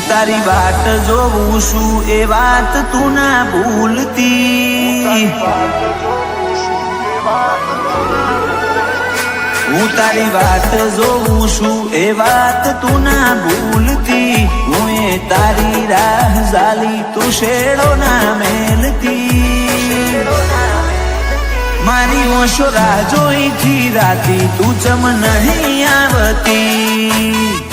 તારી વાટ જોઉં છું એ વાત તું ના ભૂલતી હું તારી વાત જોઉં છું એ વાત તું ના ભૂલતી હું એ તારી રાહ ઝાલી તું શેડો ના મેલતી મારી ઓશો રાહ જોઈથી રાતી તું ચમ નહીં આવતી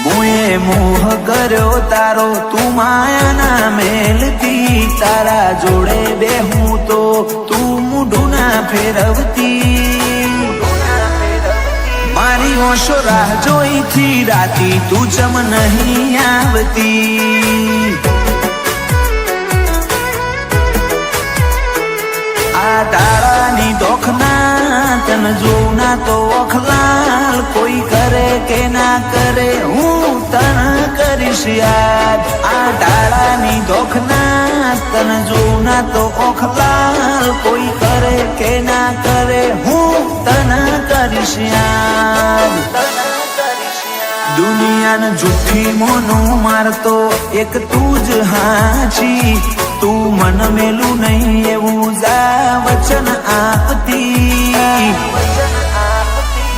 મુએ મોહ કર્યો તારો તું માયાના મેલતી તારા જોડે બેહું તો તું મૂઢું ના ફેરવતી મારી ઓશો રાહ જોઈથી રાતી તું ચમ નહીં આવતી આ તારાની દોખના તન જોઉં ના તો ઓખલાલ કોઈ કરે કે ના કરે હું તન કરીશ યાદ આ તારાની દોખના તન જોઉં ના તો ઓખલાલ કોઈ કરે કે ના કરે હું તન કરીશ યાદ દુનિયાને જુઠ્ઠી મોનું મારતો એક તું જ હાચી તું મન મેલું નહીં એવું જા વચન આપતી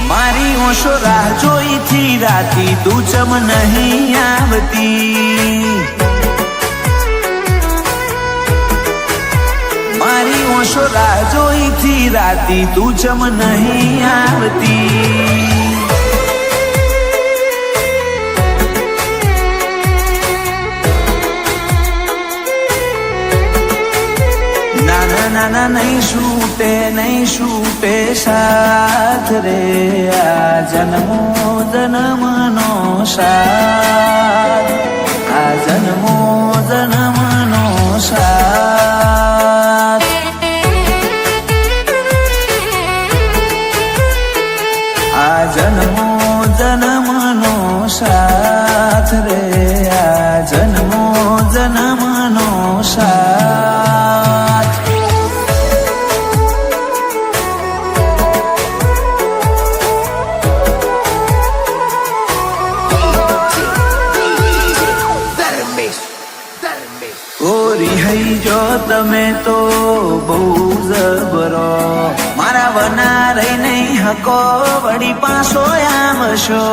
મારી ઓશો રાહ જોઈથી રાતી તું ચમ નહીં આવતી મારી ઓશો રાહ જોઈથી રાતી તું ચમ નહીં આવતી નાના નહીં છૂટે સાથ રે આ જન્મો જન્મનો સાથ આ જન્મો જન્મનો સાથ આ જન્મો જન્મનો સાથ રે આ જન્મો જન્મનો સાથ જો તમે તો બહુ જબરો મારા વના રહી નહીં હકો વળી પાછો આવશો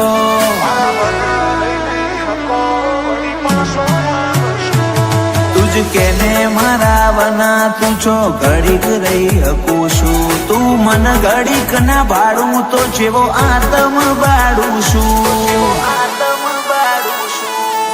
તુજ કેને મારા વના તું છો ઘડીક રહી હકું છું તું મન ઘડીક ના ભાડું તો જેવો આતમ બાળું છું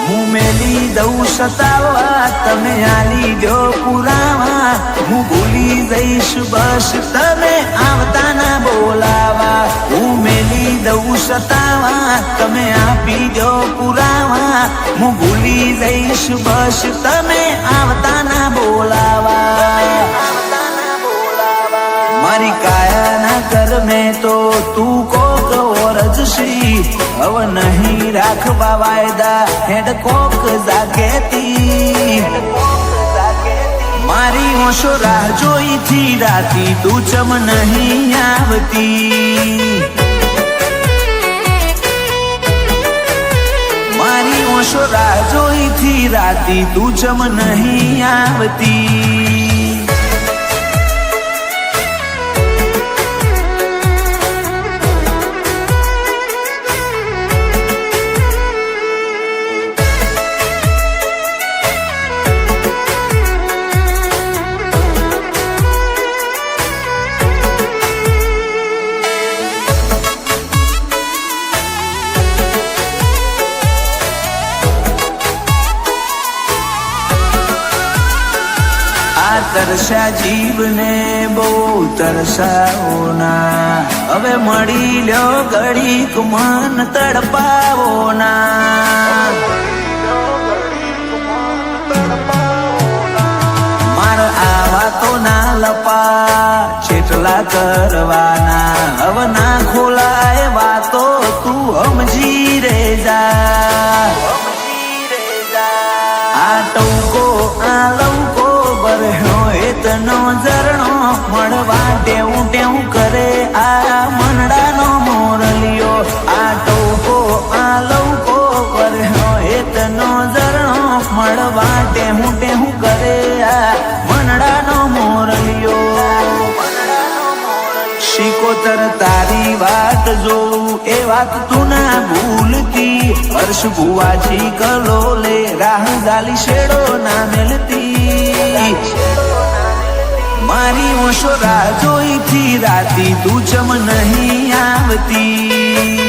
હું મેલી દઉં સતાવા તમે આલી દો પુરાવા હું ભૂલી જઈશ બસ તમે આવતા ના બોલાવા હું મેલી દઉં સતાવા તમે આપી દો પુરાવા હું ભૂલી જઈશ બસ તમે આવતા ના બોલાવા મારી કાયાના કર્મે તો તું કોક ઓરજશી હવે નહીં રાખવા વાયદા હેડ કોક જાગેતી મારી ઓશો રાહ જોઈથી રાતી તું ચમ નહીં આવતી મારી ઓશો રાહ જોઈથી રાતી તું ચમ નહીં આવતી તરસા જીવને બહુ તરસાવો ના હવે મળી લ્યો ઘડીક મન તડપાવો ના મારો આવા તો ના લપા છેટલા કરવાના હવે ના ખોલાય વાતો તું સમજી રે જા આ ટૌકો આ લૌકો બરહ્યો એતનો ઝરણો મળવા ટેવું ટેવું કરે આ મનડાનો મોરલિયો આ શિકોતર તારી વાત જોઉં એ વાત તું ના ભૂલતી વર્ષ ભુવાજી કલોલે રાહ ગાલી શેડો ના મેલતી મારી ઓશો રાહ જોઈ થી રાતી તું ચમ નહીં આવતી